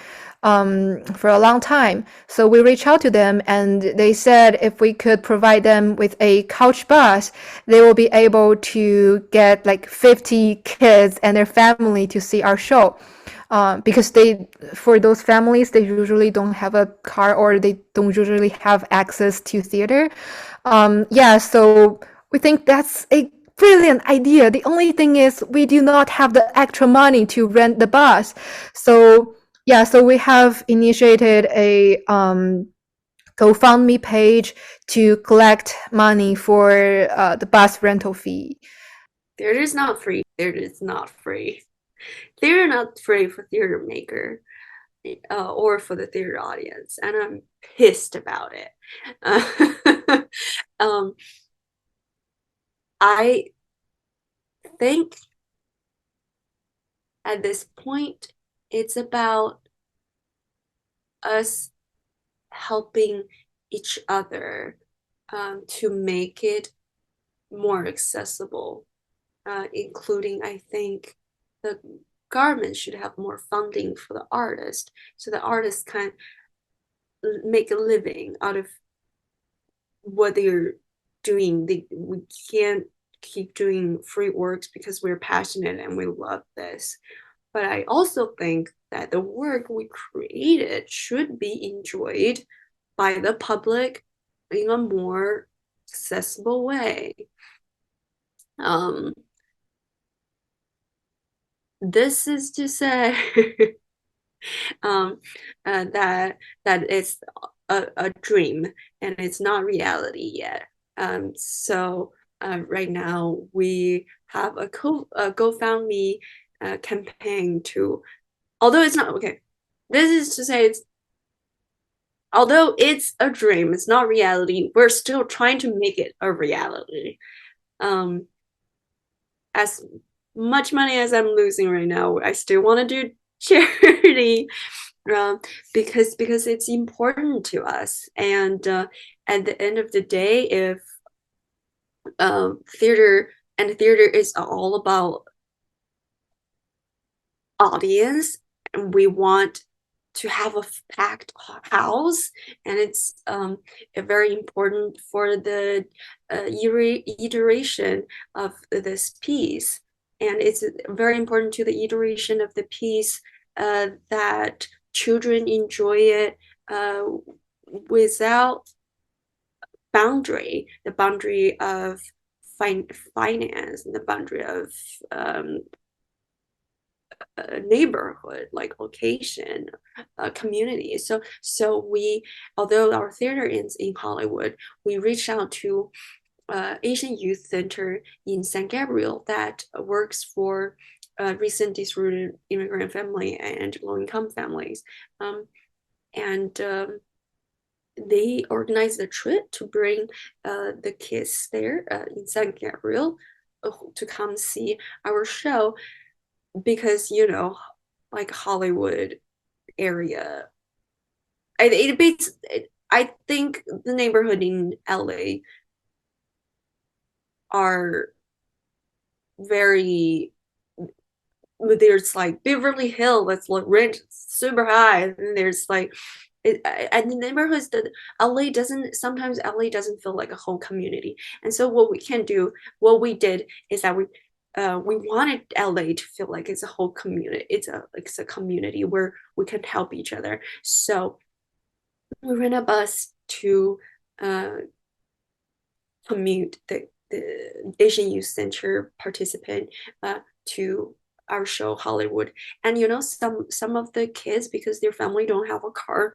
for a long time. So we reached out to them, and they said if we could provide them with a couch bus, they will be able to get like 50 kids and their family to see our show. Because for those families, they usually don't have a car or they don't usually have access to theater. Yeah, so we think that's a brilliant idea. The only thing is we do not have the extra money to rent the bus. So yeah, so we have initiated a GoFundMe page to collect money for the bus rental fee. Theater is not free. Theater is not free. Theater not free for theater maker or for the theater audience, and I'm pissed about it. um, I think at this point, it's about us helping each other to make it more accessible, including, I think, the government should have more funding for the artist so the artist can make a living out of what they're doing. We can't keep doing free works because we're passionate and we love this. But I also think that the work we created should be enjoyed by the public in a more accessible way. This is to say that it's a dream and it's not reality yet. So right now we have a GoFundMe campaign to, although it's not okay. This is to say although it's a dream, it's not reality. We're still trying to make it a reality. As much money as I'm losing right now, I still want to do charity because it's important to us. And at the end of the day, if theater is all about audience, and we want to have a packed house, and it's very important for the iteration of this piece, and it's very important to the iteration of the piece that children enjoy it without the boundary of finance, the boundary of neighborhood, like location, community. So we, although our theater is in Hollywood, we reached out to Asian Youth Center in San Gabriel that works for recent disrooted immigrant family and low-income families. And they organized a trip to bring the kids there in San Gabriel to come see our show because, like Hollywood area, I think the neighborhood in LA are very, there's like Beverly Hills that's like rent super high, and there's like and the neighborhoods that sometimes LA doesn't feel like a whole community. And so what we did is that we wanted LA to feel like it's a whole community. It's a community where we can help each other. So we rent a bus to commute the the Asian Youth Center participant to our show Hollywood. And you know, some of the kids, because their family don't have a car,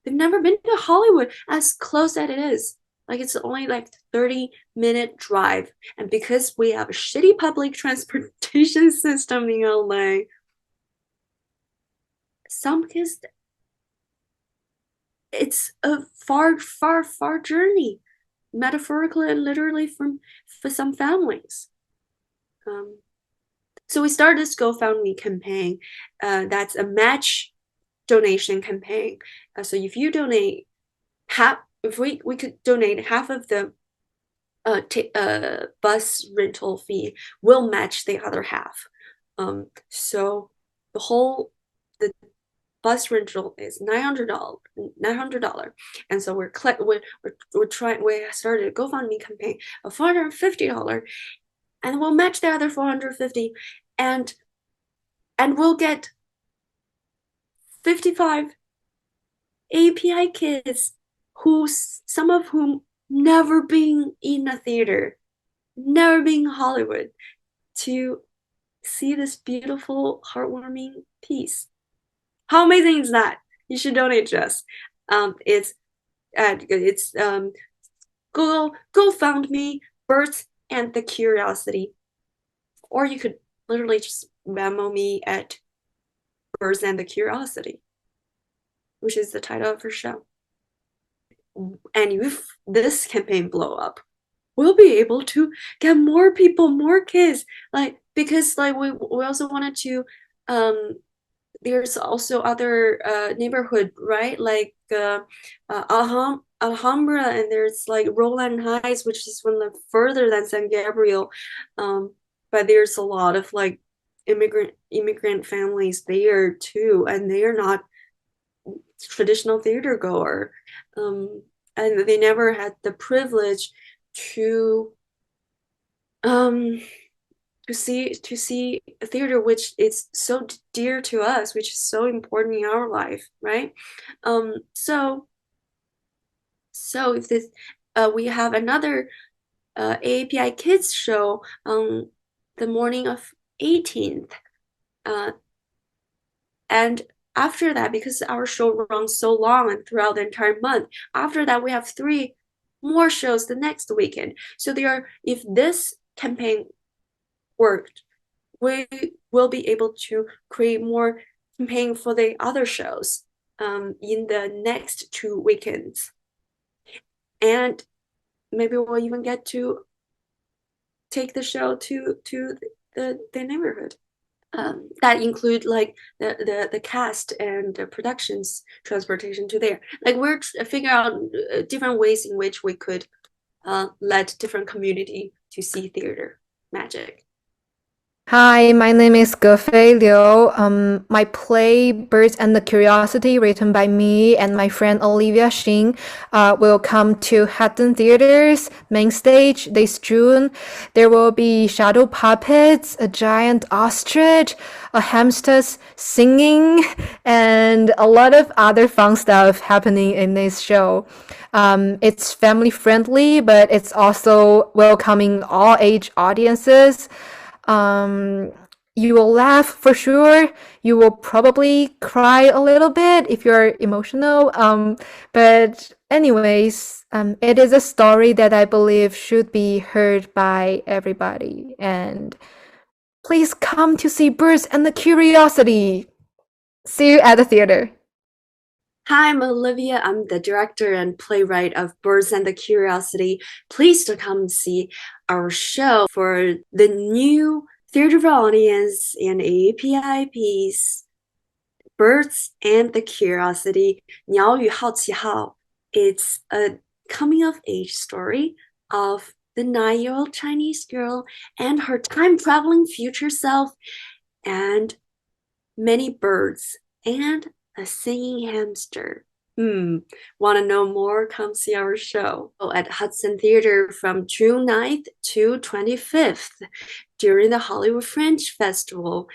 they've never been to Hollywood, as close as it is. Like it's only like 30-minute drive. And because we have a shitty public transportation system in LA, some kids, it's a far journey, metaphorically and literally for some families. So we started this GoFundMe campaign. That's a match donation campaign. So if you donate half, if we could donate half of the bus rental fee, we'll match the other half. So the bus rental is $900, and so we started a GoFundMe campaign of $450, and we'll match the other $450, and we'll get 55 AAPI kids some of whom never been in a theater, never been in Hollywood, to see this beautiful, heartwarming piece. How amazing is that? You should donate to us. It's GoFundMe, Birds and the Curiosity, or you could literally just Venmo me at Birds and the Curiosity, which is the title of her show. And if this campaign blow up, we'll be able to get more people, more kids, like, because like we also wanted to there's also other neighborhood, right? Like Alhambra, and there's like Roland Heights, which is one of the further than San Gabriel. But there's a lot of like immigrant families there too, and they are not traditional theater goer. And they never had the privilege to see a theater which is so dear to us, which is so important in our life, right? So if this we have another AAPI Kids show on the morning of 18th, and after that, because our show runs so long and throughout the entire month, after that we have 3 more shows the next weekend. So if this campaign worked, we will be able to create more campaign for the other shows in the next 2 weekends. And maybe we'll even get to take the show to the neighborhood. That include like the cast and the productions transportation to there. Like we're figuring out different ways in which we could let different community to see theater magic. Hi, my name is Gefei Liu. My play Birds and the Curiosity, written by me and my friend Olivia Xing, will come to Hudson Theatres Mainstage this June. There will be shadow puppets, a giant ostrich, a hamster singing, and a lot of other fun stuff happening in this show. It's family friendly, but it's also welcoming all age audiences. You will laugh for sure. You will probably cry a little bit if you're emotional. But anyways, it is a story that I believe should be heard by everybody. And please come to see Birds and the Curiosity. See you at the theater. Hi, I'm Olivia. I'm the director and playwright of Birds and the Curiosity. Please to come see our show for the new theater for audience and AAPI piece, Birds and the Curiosity, 鸟语好奇号. It's a coming-of-age story of the 9-year-old Chinese girl and her time-traveling future self, and many birds, and a singing hamster. Want to know more? Come see our show at Hudson Theatre from June 9th to 25th during the Hollywood Fringe Festival.